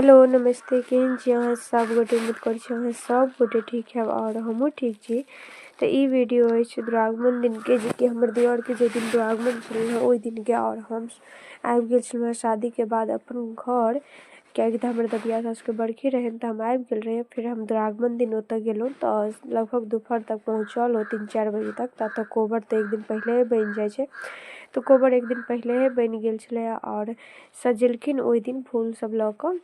Hello नमस्ते केहन छी अहाँ सब गोटे। उम्मीद करै छी अहाँ सब गोटे ठीक है और हमहूँ ठीक छी। तो ई वीडियो अछि दुरागमन दिन के, जे कि हमर दियर के जे दिन दुरागमन छलै ओहि दिन के। और हम आबि गेल छलहुँ शादी के बाद अपन घर, कियाकि तऽ हमर ददिया सासु के बरखी रहनि तऽ हम आबि गेल रहियै। फिर हम दुरागमन दिन ओतऽ गेलहुँ तऽ लगभग दुपहर तक पहुँचल, 3-4 बजे तक। तऽ कोबर तऽ एक दिन पहिले बनि जाइ छै, तऽ कोबर एक दिन पहिले बनि गेल छलै और सजेलखिन ओहि दिन फूल सब लऽ कऽ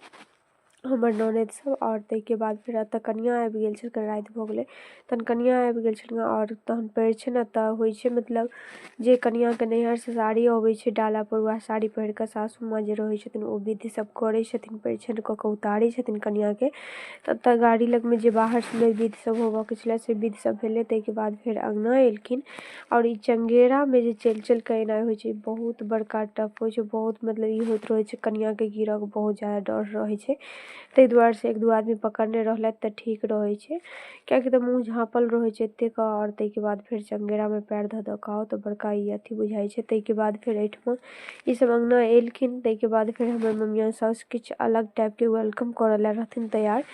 हमर ननद सब। और ताहिके बाद फिर एतऽ कनिया आबि गेल छलखिन, राति भऽ गेलै तहन कनिया आबि गेल छलखिन। और तहन परिछन एतऽ होइ छै, मतलब जे कनियाके नैहरसँ साड़ी अबै छै डाला पर, वएह साड़ी पहिर कऽ सासू माँ जे रहै छथिन ओ विधि सब करै छथिन, परिछन कऽ कऽ उतारै छथिन कनियाके। तब गाड़ी लगमे जे बाहर विधि सब होबऽके छलै से विधि सब भेलै। ताहिके बाद फेर अँगना एलखिन और ई चंगेरामे जे चलि कऽ एनाइ होइ छै बहुत बड़का टफ होइ छै। बहुत मतलब ई होइत रहै छै कनियाके गिरऽके बहुत ज्यादा डर रहै छै, ताहि दुआरे से 1-2 आदमी पकड़ने रहलथि तऽ ठीक रहै छै, कियाकि तऽ मुँह झाँपल रहै छै एतेक। और ताहिके बाद फेर चंगेरामे पैर धऽ धऽ कऽ आउ तऽ बड़का ई अथी बुझाइ छै। ताहिके बाद फेर एहिठमा ई सब अँगना एलखिन। ताहिके बाद फेर हमर मम्मिया साउस किछु अलग टाइपके वेलकम करऽ लए रहथिन तैयार,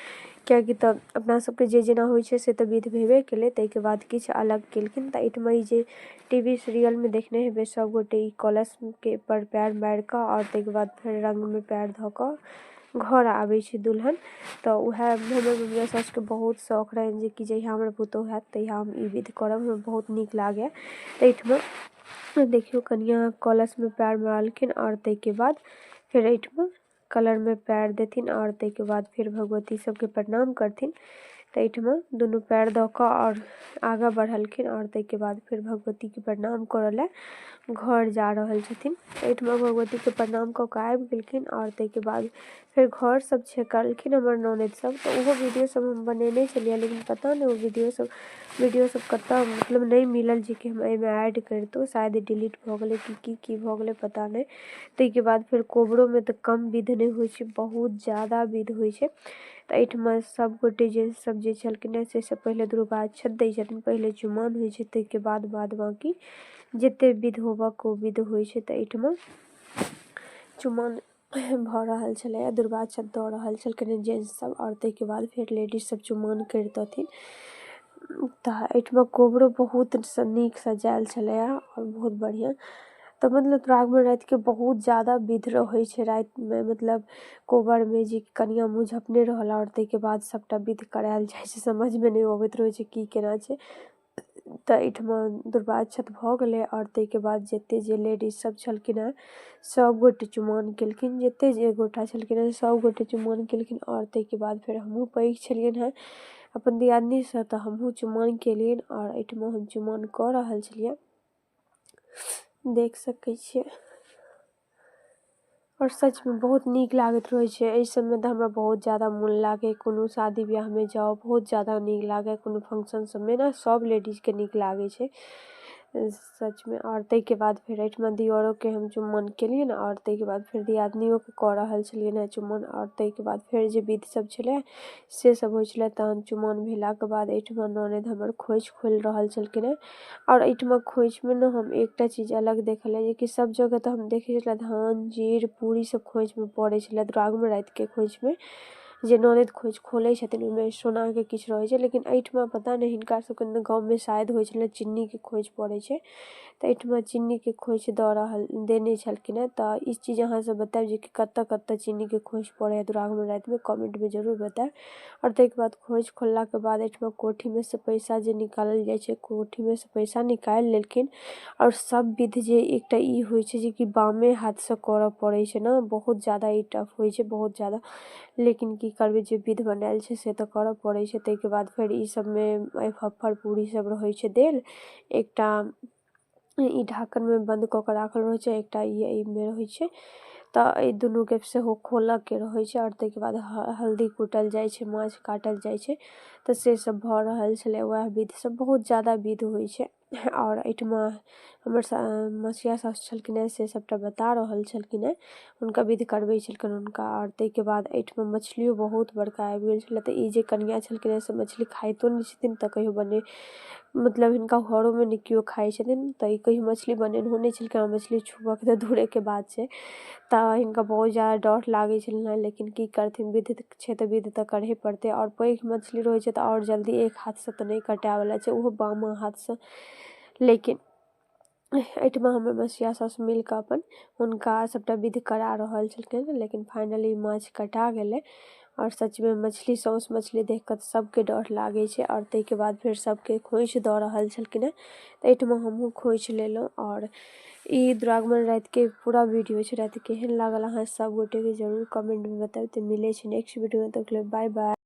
कियाकि तऽ अपना सबके जे जेना होइ छै से तऽ विध भेबे केलै। ताहिके बाद किछु अलग केलखिन। तऽ एहिठमा ई जे टीवी सीरियलमे देखने हेबै सब गोटे, ई कलशके पर पैर मारि कऽ और ताहिके बाद फेर रंगमे पैर धऽ कऽ घर आबै छै दुल्हन। तऽ वएह हमर मम्मिया साउसके बहुत शौक रहनि जे कि जहिया हमर पुतहु हैत तहिया हम ई विधि करब, हमरा बहुत नीक लागैए। एहिठमा देखियौ कनिया कलशमे पैर मारलखिन और ताहिके बाद फेर एहिठमा कलरमे पैर देथिन और ताहिके बाद फिर भगवती सबके प्रणाम करथिन। तऽ एहिठमा दुनू पैर दऽ कऽ और आगाँ बढ़लखिन और ताहिके बाद फिर भगवतीके प्रणाम करऽ लए घर जा रहल छथिन। एहिठमा भगवतीके प्रणाम कऽ कऽ आबि गेलखिन और ताहिके बाद फेर घर सब छेकलखिन हमर ननद सब। तऽ ओहो वीडियो सब हम बनेने छलियै, लेकिन पता नहि ओ वीडियो सब कतऽ मतलब नहि मिलल जे कि हम एहिमे ऐड करितहुँ। शायद डिलीट भऽ गेलै की भऽ गेलै पता नहि। ताहिके बाद फेर कोबरोमे तऽ कम विध नहि होइ छै, बहुत ज्यादा विध होइ छै। तऽ एहिठमा सब गोटे जेंट्स सब जे छलखिन हेँ से सब पहिले द्रुबाक्षत दै छथिन, पहिले चुमाओन होइ छै, ताहिके बाद बाकी जते विध होबऽके ओ विध होइ छै। तऽ एहिठमा चुमाओन भऽ रहल छलैए, द्रुबाक्षत दऽ रहल छलखिन जेंट्स सब और ताहिके बाद फेर लेडीज सब चुमाओन करितथिन। तऽ एहिठमा कोबरो बहुत नीक सजायल छलैए और बहुत बढ़िआँ। तऽ मतलब दुरागमन रातिके बहुत ज्यादा विध रहै छै रातिमे, मतलब कोबरमे जे कनिया मुँह झपने रहल और ताहिके बाद सबटा विध करायल जाइ छै, समझमे नहि अबैत रहै छै की केना छै। तऽ एहिठमा द्रुबाक्षत भऽ गेलै और ताहिके बाद जते जे लेडीज सब छलखिन हेँ सब गोटे चुमाओन केलखिन, जते जे गोटा छलखिन हेँ सब गोटे चुमाओन केलखिन। और ताहिके बाद फेर हमहूँ पैघ छलियनि हेँ अपन दियादनीसँ, तऽ हमहूँ चुमाओन केलियनि और एहिठमा हम चुमाओन कऽ रहल छलियै, देख सकै छियै। और सचमे बहुत नीक लागैत रहै छै एहि सबमे, तऽ हमरा बहुत ज्यादा मोन लागै। कोनो शादी ब्याहमे जाउ बहुत ज्यादा नीक लागै, कोनो फंक्शन सबमे ने सब लेडीजके नीक लागै छै सचमे। और ताहिके बाद फेर एहिठमा दियरोके हम चुमाओन केलियनि और ताहिके बाद फेर दियादनियोके कऽ रहल छलियनि हेँ चुमाओन। और ताहिके बाद फेर जे विध सब छलै से सब होइ छलै। तहन चुमाओन भेलाके बाद एहिठमा ननद हमर खोइछ खोलि रहल छलखिन हेँ। और एहिठमा खोइछमे ने हम एकटा चीज अलग देखलियै, जे कि सब जगह तऽ हम देखै छलियै धान जीर पूरी सब खोइछमे पड़ै छलै, दुरागमन रातिके खोइछमे जे ननद खोइछ खोलै छथिन ओहिमे सोनाके किछु रहै छै। लेकिन एहिठमा पता नहि हिनका सबके गाँवमे शायद होइ छलै चीनीके खोइछ पड़ै छै, तऽ एहिठमा चीनीके खोइछ देने छलखिन हेँ। तऽ ई चीज अहाँ सब बतायब जे कि कतऽ चीनीके खोइछ पड़ैए दुरागमन रातिमे, कमेंटमे जरूर बतायब। और ताहिके बाद खोइछ खोललाके बाद एहिठमा कोठीमे से पैसा जे निकालल जाइ छै, कोठीमे से पैसा निकालि लेलखिन। और सब विध जे एकटा ई होइ छै जे कि बामे हाथसँ करऽ पड़ै छै ने, बहुत ज्यादा ई टफ होइ छै बहुत ज्यादा, लेकिन की करबै जे विध बनायल छै से तऽ करऽ पड़ै छै। ताहिके बाद फेर ई सबमे फफर पूरी सब रहै छै देल, एकटा ई ढाकनमे बंद कऽ के राखल रहै छै, एकटा ई एहिमे रहै छै। तऽ एहि दुनूके सेहो खोलऽके रहै छै। और ताहिके बाद हल्दी कुटल जाइ छै, माछ काटल जाइ छै, तऽ से सब भऽ रहल छलै वएह विध सब, बहुत ज्यादा विध होइ छै। और एहिठमा हमर मसिया साउस छलखिन से सबटा बता रहल छलखिन हुनका विधि करबै छलखिन हुनका। और ताहिके बाद एहिठमा मछलियो बहुत बड़का आबि गेल छलै। तऽ ई जे कनिया छलखिन से मछली खाइतो नहि छथिन, तऽ कहियो बने मतलब हिनका घरोमे नहि केओ खाइ छथिन, तऽ ई कहियो मछली बनेनहो नहि छलखिन। मछली छुबऽके तऽ दूरेके बात छै, तऽ हिनका बहुत ज़्यादा डर लागै छलनि हँ, लेकिन की करथिन, विधि छै तऽ विधि तऽ करहे पड़तै। और पैघ मछली रहै छै तऽ और जल्दी एक हाथसँ तऽ नहि कटावला छै, ओहो बामा हाथसँ। लेकिन एहिठमा हमर मसिया साउस मिल कऽ अपन हुनका सबटा विधि करा रहल छलखिन। लेकिन फाइनली माछ कटा गेलै। और सचमे मछली सौस मछली देख कऽ सबके डर लागै छै। और ताहिके बाद फेर सबके खोइछ दऽ रहल छलखिन। तऽ एहिठमा हमहूँ खोइछ लेलहुँ। और ई दुरागमन रातिके पूरा वीडियो छै। राति केहन लागल अहाँ सब गोटेके जरूर कमेंट में बताउ। तऽ मिलै छै नेक्स्ट वीडियो में, तब बाय बाय।